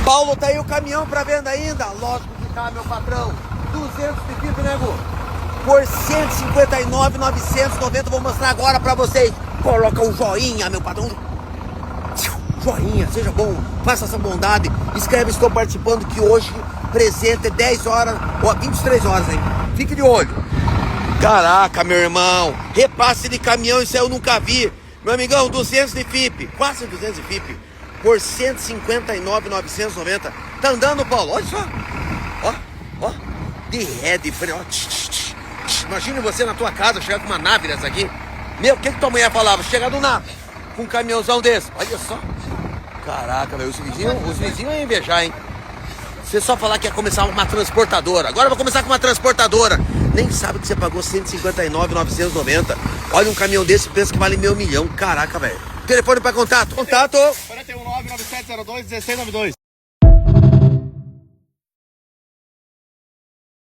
Paulo, tá aí o caminhão pra venda ainda? Lógico que tá, meu patrão. 200 de pico, nego. Por 159,990. Vou mostrar agora pra vocês. Coloca um joinha, meu patrão. Joinha, seja bom. Faça essa bondade. Escreve, estou participando, que hoje presente é 10 horas ou 23 horas, hein? Fique de olho. Caraca, meu irmão. Repasse de caminhão, isso aí eu nunca vi. Meu amigão, 200 de FIP. Quase 200 de FIP. Por 159,990. Tá andando, Paulo? Olha só. Ó, ó. De ré, de freio. Ó. Imagine você na tua casa chegar com uma nave dessa aqui. Meu, o que tua mulher falava? Chegar do nada com um caminhãozão desse. Olha só. Caraca, velho. Os vizinhos iam invejar, hein? Você só falar que ia começar uma transportadora. Agora eu vou começar com uma transportadora. Nem sabe que você pagou 159,990. Olha um caminhão desse, pensa que vale $500 000. Caraca, velho. Telefone para contato. Contato. 419-9702-1692.